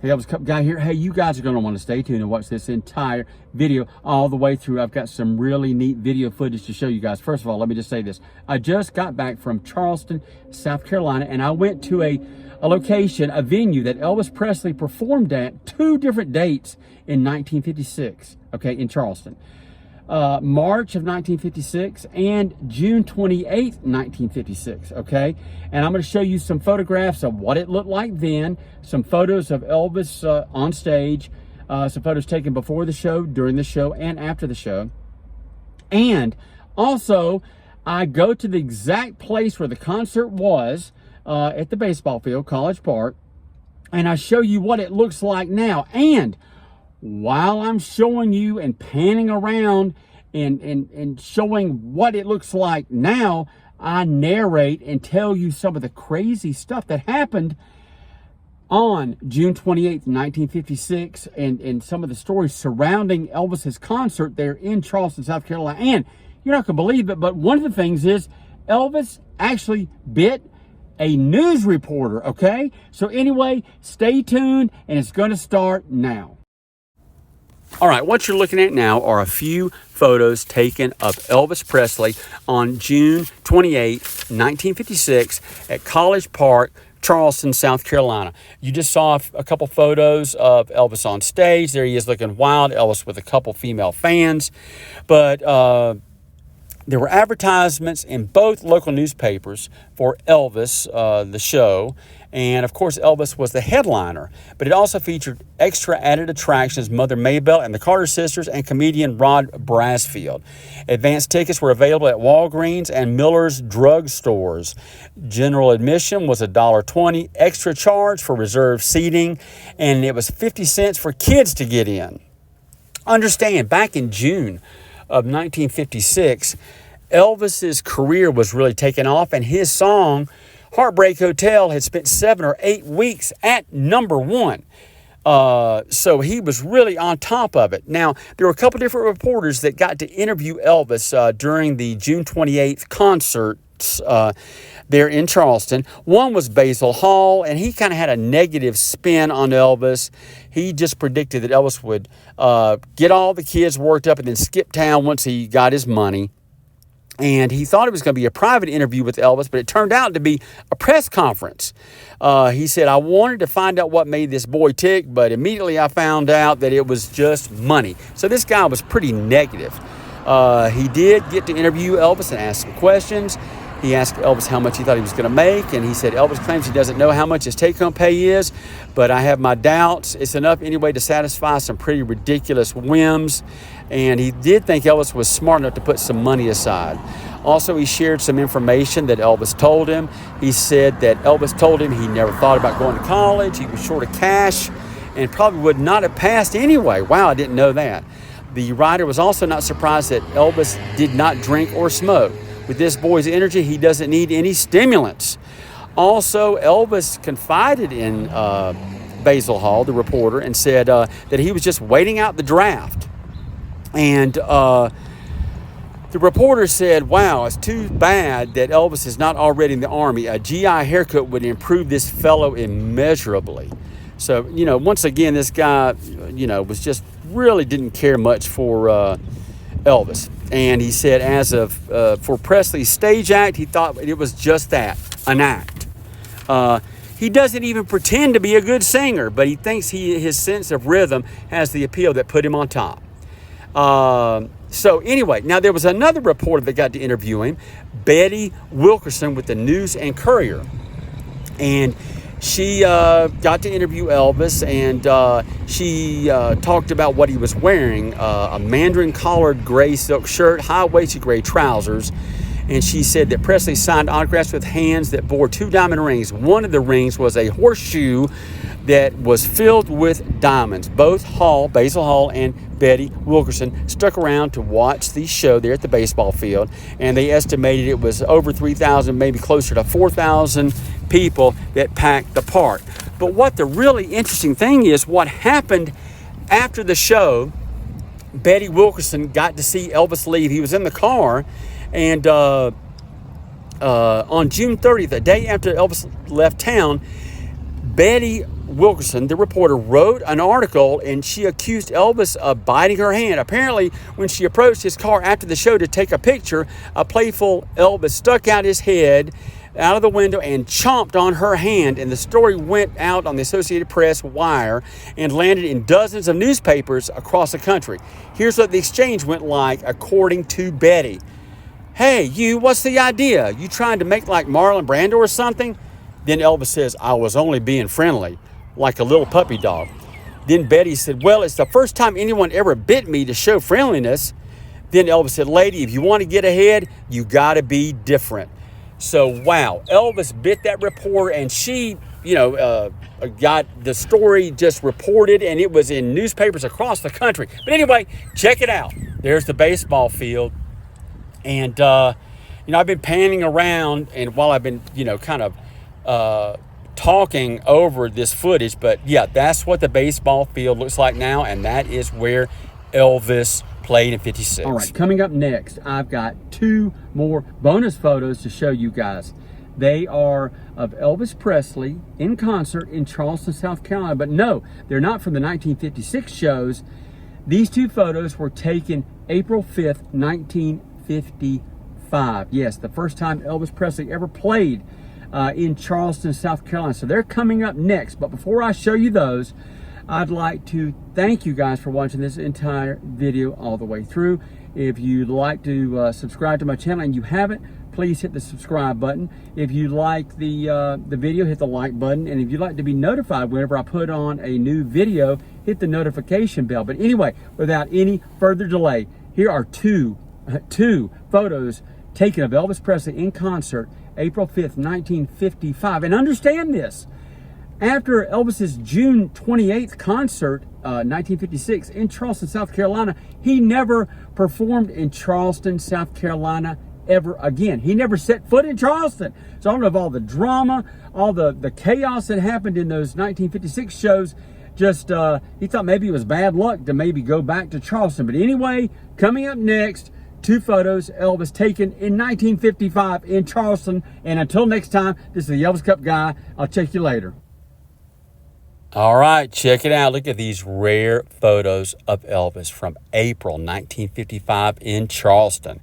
Hey, Elvis Cup Guy here. Hey, you guys are going to want to stay tuned and watch this entire video all the way through. I've got some really neat video footage to show you guys. First of all, let me just say this. I just got back from Charleston, South Carolina, and I went to a location, a venue that Elvis Presley performed at 2 different dates in 1956, okay, in Charleston. March of 1956 and June 28th, 1956, okay? And I'm going to show you some photographs of what it looked like then, some photos of Elvis on stage, some photos taken before the show, during the show, and after the show. And also, I go to the exact place where the concert was at the baseball field, College Park, and I show you what it looks like now. And while I'm showing you and panning around and showing what it looks like now, I narrate and tell you some of the crazy stuff that happened on June 28th, 1956, and some of the stories surrounding Elvis's concert there in Charleston, South Carolina. And you're not going to believe it, but one of the things is Elvis actually bit a news reporter, okay? So anyway, stay tuned, and it's going to start now. All right, what you're looking at now are a few photos taken of Elvis Presley on June 28, 1956 at College Park, Charleston, South Carolina. You just saw a couple photos of Elvis on stage. There he is looking wild, Elvis with a couple female fans. But there were advertisements in both local newspapers for Elvis, the show. And, of course, Elvis was the headliner. But it also featured extra added attractions, Mother Mabelle and the Carter sisters and comedian Rod Brasfield. Advanced tickets were available at Walgreens and Miller's drug stores. General admission was $1.20, extra charge for reserved seating, and it was 50 cents for kids to get in. Understand, back in June of 1956, Elvis's career was really taking off, and his song Heartbreak Hotel had spent 7 or 8 weeks at #1. So he was really on top of it. Now, there were a couple different reporters that got to interview Elvis during the June 28th concerts there in Charleston. One was Basil Hall, and he kind of had a negative spin on Elvis. He just predicted that Elvis would get all the kids worked up and then skip town once he got his money. And he thought it was going to be a private interview with Elvis, but it turned out to be a press conference. He said, I wanted to find out what made this boy tick, but immediately I found out that it was just money. So this guy was pretty negative. He did get to interview Elvis and ask some questions. He asked Elvis how much he thought he was going to make, and he said Elvis claims he doesn't know how much his take-home pay is, but I have my doubts. It's enough anyway to satisfy some pretty ridiculous whims, and he did think Elvis was smart enough to put some money aside. Also, he shared some information that Elvis told him. He said that Elvis told him he never thought about going to college, he was short of cash, and probably would not have passed anyway. Wow, I didn't know that. The writer was also not surprised that Elvis did not drink or smoke. With this boy's energy, he doesn't need any stimulants. Also, Elvis confided in Basil Hall, the reporter, and said that he was just waiting out the draft. And the reporter said, wow, it's too bad that Elvis is not already in the Army. A GI haircut would improve this fellow immeasurably. So, once again, this guy, was just really didn't care much for Elvis. And he said for Presley's stage act, he thought it was just that, an act. He doesn't even pretend to be a good singer, but he thinks his sense of rhythm has the appeal that put him on top. So anyway, now there was another reporter that got to interview him, Betty Wilkerson with the News and Courier. And she got to interview Elvis, and she talked about what he was wearing, a mandarin collared gray silk shirt, high-waisted gray trousers. And she said that Presley signed autographs with hands that bore 2 diamond rings. One of the rings was a horseshoe that was filled with diamonds. Both Basil Hall and Betty Wilkerson stuck around to watch the show there at the baseball field, and they estimated it was over 3,000, maybe closer to 4,000 people that packed the park. But what the really interesting thing is, what happened after the show, Betty Wilkerson got to see Elvis leave. He was in the car, and on June 30th, the day after Elvis left town, Betty Wilkerson, the reporter, wrote an article and she accused Elvis of biting her hand. Apparently, when she approached his car after the show to take a picture, a playful Elvis stuck out his head out of the window and chomped on her hand, and the story went out on the Associated Press wire and landed in dozens of newspapers across the country. Here's what the exchange went like, according to Betty. "Hey, you, what's the idea? You trying to make like Marlon Brando or something?" Then Elvis says, "I was only being friendly, like a little puppy dog." Then Betty said, "Well, it's the first time anyone ever bit me to show friendliness." Then Elvis said, "Lady, if you want to get ahead, you got to be different." So, wow, Elvis bit that reporter, and she, got the story just reported, and it was in newspapers across the country. But anyway, check it out. There's the baseball field. And, I've been panning around, and while I've been, kind of talking over this footage, but yeah, that's what the baseball field looks like now, and that is where Elvis played in 56. All right, coming up next, I've got 2 more bonus photos to show you guys. They are of Elvis Presley in concert in Charleston, South Carolina, but no, they're not from the 1956 shows. These 2 photos were taken April 5th, 1955. Yes, the first time Elvis Presley ever played in Charleston, South Carolina. So they're coming up next, but before I show you those, I'd like to thank you guys for watching this entire video all the way through. If you'd like to subscribe to my channel and you haven't, please hit the subscribe button. If you like the video, hit the like button. And if you'd like to be notified whenever I put on a new video, hit the notification bell. But anyway, without any further delay, here are two photos taken of Elvis Presley in concert, April 5th, 1955. And understand this. After Elvis's June 28th concert, 1956, in Charleston, South Carolina, he never performed in Charleston, South Carolina ever again. He never set foot in Charleston. So I don't know if all the drama, all the chaos that happened in those 1956 shows, just he thought maybe it was bad luck to maybe go back to Charleston. But anyway, coming up next, 2 photos Elvis taken in 1955 in Charleston. And until next time, this is the Elvis Cup Guy. I'll check you later. All right, check it out. Look at these rare photos of Elvis from April 1955 in Charleston.